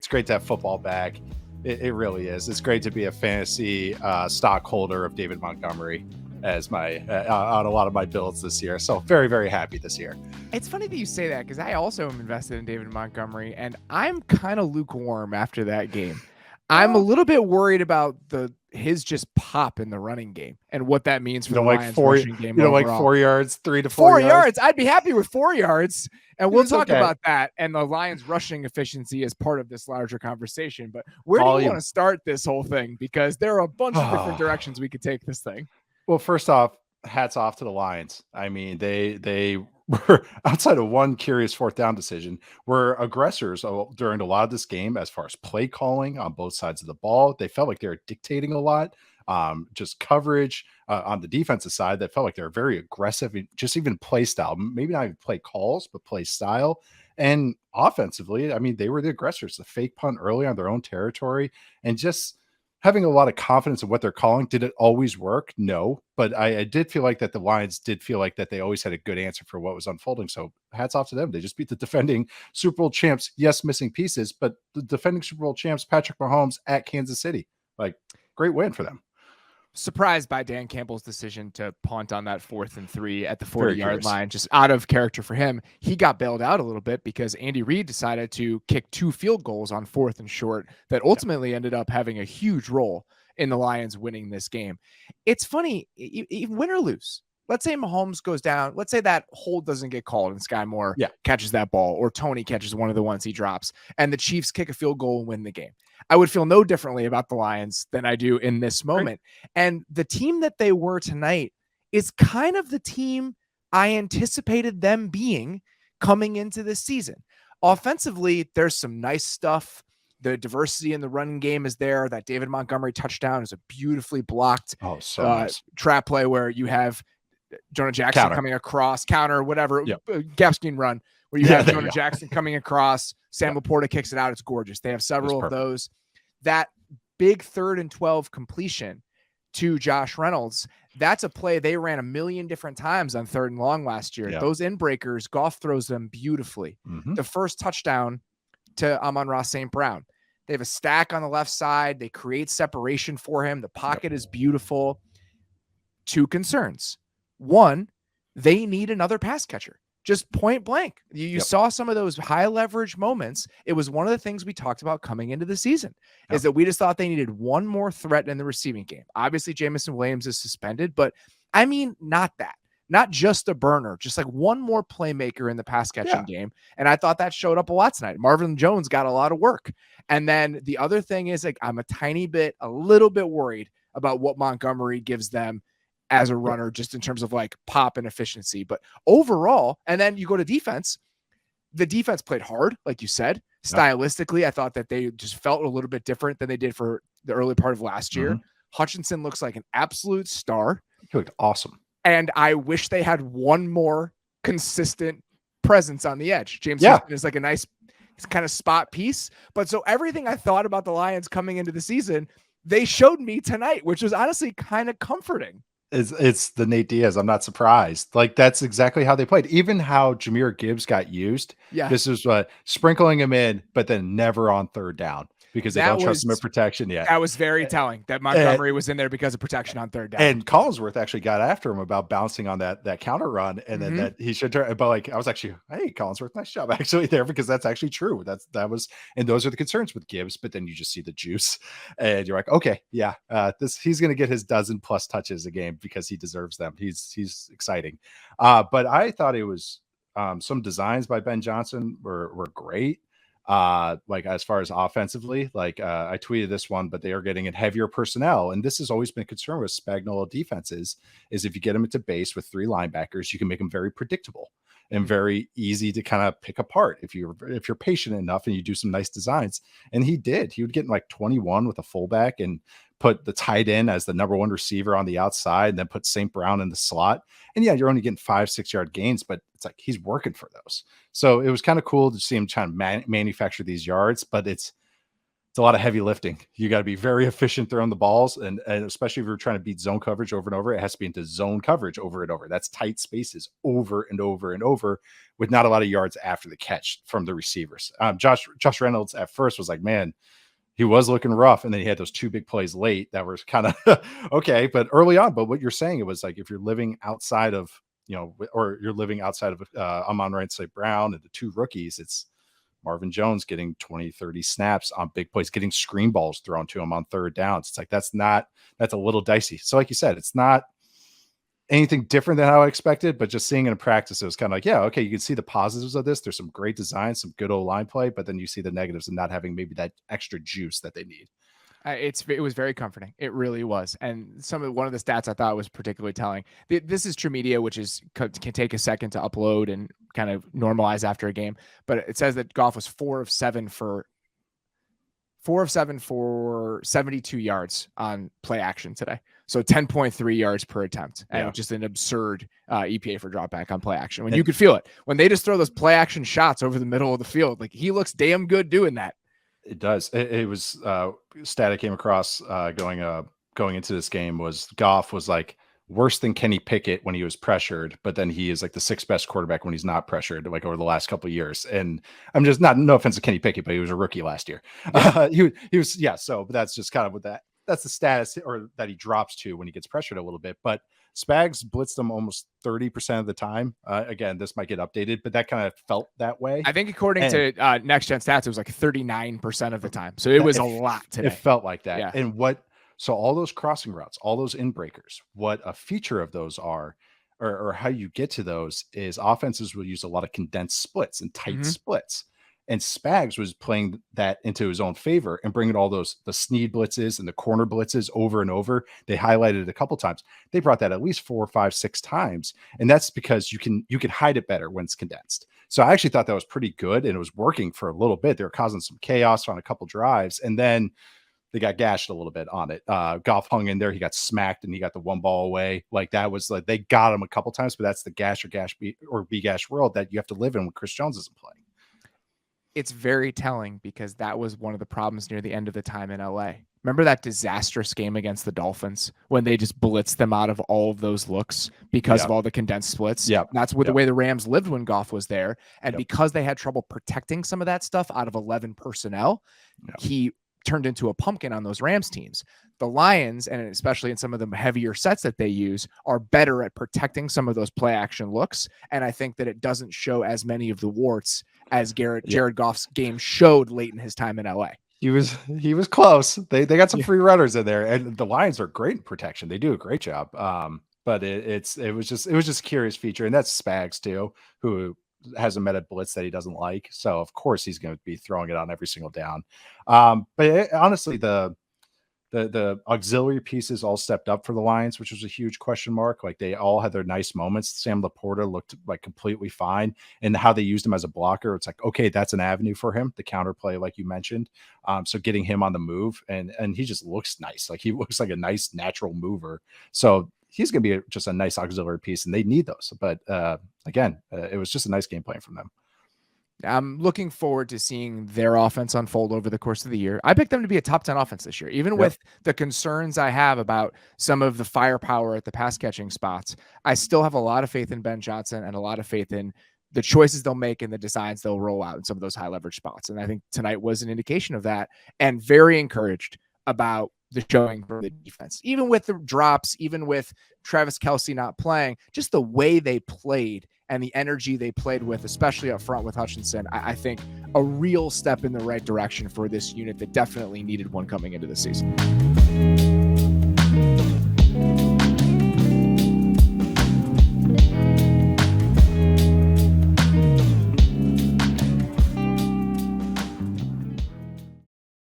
great to have football back. It really is. It's great to be a fantasy stockholder of David Montgomery as my on a lot of my builds this year. So very, very happy this year. It's funny that you say that because I also am invested in David Montgomery, and I'm kind of lukewarm after that game. I'm a little bit worried about his just pop in the running game and what that means for the Lions rushing game. You know, like 4 yards, 3 to 4 yards. I'd be happy with 4 yards, and we'll talk about that and the Lions rushing efficiency as part of this larger conversation. But where do you want to start this whole thing? Because there are a bunch of different directions we could take this thing. Well, first off, hats off to the Lions. I mean, they were, outside of one curious fourth down decision, were aggressors during a lot of this game as far as play calling on both sides of the ball. They felt like they were dictating a lot. Just coverage on the defensive side that felt like they were very aggressive, just even play style, maybe not even play calls, but play style. And offensively, I mean, they were the aggressors, the fake punt early on their own territory, and just having a lot of confidence in what they're calling. Did it always work? No, but I did feel like that the Lions did feel like that they always had a good answer for what was unfolding. So hats off to them. They just beat the defending Super Bowl champs. Yes, missing pieces, but the defending Super Bowl champs, Patrick Mahomes at Kansas City. Like, great win for them. Surprised by Dan Campbell's decision to punt on that 4th and 3 at the 40-yard line, just out of character for him. He got bailed out a little bit because Andy Reid decided to kick 2 field goals on 4th and short that ultimately ended up having a huge role in the Lions winning this game. It's funny, win or lose. Let's say Mahomes goes down. Let's say that hold doesn't get called and Sky Moore catches that ball, or Tony catches one of the ones he drops, and the Chiefs kick a field goal and win the game. I would feel no differently about the Lions than I do in this moment. Right. And the team that they were tonight is kind of the team I anticipated them being coming into this season. Offensively, there's some nice stuff. The diversity in the running game is there. That David Montgomery touchdown is a beautifully blocked nice trap play where you have Jonah Jackson coming across, counter, whatever, gap scheme run, where you have Jonah Jackson coming across, Sam LaPorta kicks it out. It's gorgeous. They have several of those. That big 3rd and 12 completion to Josh Reynolds, that's a play they ran a million different times on 3rd and long last year. Those in breakers, Goff throws them beautifully. The first touchdown to Amon-Ra St. Brown. They have a stack on the left side. They create separation for him. The pocket is beautiful. 2 concerns. 1, they need another pass catcher. Just point blank. You saw some of those high leverage moments. It was one of the things we talked about coming into the season, is that we just thought they needed one more threat in the receiving game. Obviously, Jameson Williams is suspended, but I mean, not just a burner, just like one more playmaker in the pass catching game. And I thought that showed up a lot tonight. Marvin Jones got a lot of work. And then the other thing is, like, I'm a little bit worried about what Montgomery gives them as a runner, just in terms of like pop and efficiency. But overall, and then you go to defense, the defense played hard, like you said. Stylistically, I thought that they just felt a little bit different than they did for the early part of last year. Hutchinson looks like an absolute star. He looked awesome. And I wish they had one more consistent presence on the edge. James Houston is like a nice kind of spot piece. But so everything I thought about the Lions coming into the season, they showed me tonight, which was honestly kind of comforting. It's the Nate Diaz. I'm not surprised. Like, that's exactly how they played. Even how Jahmyr Gibbs got used. This is what sprinkling him in, but then never on 3rd down because they don't trust him in protection yet. That was very telling that Montgomery was in there because of protection on 3rd down. And Collinsworth actually got after him about bouncing on that counter run, and then that he should turn. But like, I was actually, hey, Collinsworth, nice job actually there, because that's actually true. That was, and those are the concerns with Gibbs. But then you just see the juice, and you're like, okay, he's going to get his 12+ touches a game because he deserves them. He's exciting. But I thought it was some designs by Ben Johnson were great. Like, as far as offensively, like I tweeted this one, but they are getting in heavier personnel. And this has always been a concern with Spagnuolo defenses, is if you get them into base with 3 linebackers, you can make them very predictable and very easy to kind of pick apart if you're patient enough and you do some nice designs. And he would get in like 21 with a fullback and put the tight end as the number 1 receiver on the outside, and then put St. Brown in the slot. And you're only getting 5-6 yard gains, but it's like he's working for those. So it was kind of cool to see him trying to manufacture these yards, but it's it's a lot of heavy lifting. You got to be very efficient throwing the balls. And especially if you're trying to beat zone coverage over and over, it has to be into zone coverage over and over. That's tight spaces over and over and over with not a lot of yards after the catch from the receivers. Josh Reynolds at first was like, man, he was looking rough. And then he had those 2 big plays late that was kind of okay. But early on, but what you're saying, it was like, if you're living outside of, or you're living outside of Amon-Ra St. Brown and the 2 rookies, it's Marvin Jones getting 20, 30 snaps on big plays, getting screen balls thrown to him on third downs. It's like, that's a little dicey. So like you said, it's not anything different than how I expected, but just seeing it in practice, it was kind of like, yeah, okay, you can see the positives of this. There's some great design, some good O-line play, but then you see the negatives and not having maybe that extra juice that they need. It was very comforting. It really was. And one of the stats I thought was particularly telling. This is True Media, which can take a second to upload and kind of normalize after a game. But it says that Goff was 4 of 7 for 72 yards on play action today. So 10.3 yards per attempt, and just an absurd EPA for dropback on play action. When you could feel it when they just throw those play action shots over the middle of the field, like he looks damn good doing that. It does. It was stat I came across going into this game was Goff was like worse than Kenny Pickett when he was pressured, but then he is like the 6th best quarterback when he's not pressured, like over the last couple of years. And I'm just no offense to Kenny Pickett, but he was a rookie last year. He was so, but that's just kind of what that's the status or that he drops to when he gets pressured a little bit. But Spags blitzed them almost 30% of the time. Again, this might get updated, but that kind of felt that way. I think according to Next Gen Stats, it was like 39% of the time. So it was a lot today. It felt like that. Yeah. And so all those crossing routes, all those in breakers, what a feature of those are, or how you get to those is offenses will use a lot of condensed splits and tight splits. And Spags was playing that into his own favor and bringing all the Snead blitzes and the corner blitzes over and over. They highlighted it a couple times. They brought that at least 4, 5, 6 times. And that's because you can hide it better when it's condensed. So I actually thought that was pretty good. And it was working for a little bit. They were causing some chaos on a couple drives. And then they got gashed a little bit on it. Goff hung in there. He got smacked and he got the 1 ball away. Like that was like, they got him a couple times, but that's the gash or be gash world that you have to live in when Chris Jones isn't playing. It's very telling because that was one of the problems near the end of the time in LA. Remember that disastrous game against the Dolphins when they just blitzed them out of all of those looks because of all the condensed splits? Yeah. That's the way the Rams lived when Goff was there. And because they had trouble protecting some of that stuff out of 11 personnel, he turned into a pumpkin on those Rams teams. The Lions, and especially in some of the heavier sets that they use, are better at protecting some of those play action looks. And I think that it doesn't show as many of the warts as Jared Goff's game showed late in his time in LA. He was close. They got some free runners in there, and the Lions are great in protection. They do a great job. But it was just a curious feature, and that's Spags too, who hasn't met a blitz that he doesn't like. So of course he's going to be throwing it on every single down. Honestly, the auxiliary pieces all stepped up for the Lions, which was a huge question mark. Like they all had their nice moments. Sam LaPorta looked like completely fine, and how they used him as a blocker. It's like, okay, that's an avenue for him. The counterplay, like you mentioned. So getting him on the move, and he just looks nice. Like he looks like a nice natural mover. So he's going to be just a nice auxiliary piece, and they need those. But again, it was just a nice game plan from them. I'm looking forward to seeing their offense unfold over the course of the year. I picked them to be a top 10 offense this year, even with the concerns I have about some of the firepower at the pass catching spots. I still have a lot of faith in Ben Johnson and a lot of faith in the choices they'll make and the designs they'll roll out in some of those high leverage spots. And I think tonight was an indication of that, and very encouraged about the showing for the defense, even with the drops, even with Travis Kelce not playing, just the way they played and the energy they played with, especially up front with Hutchinson. I think a real step in the right direction for this unit that definitely needed one coming into the season.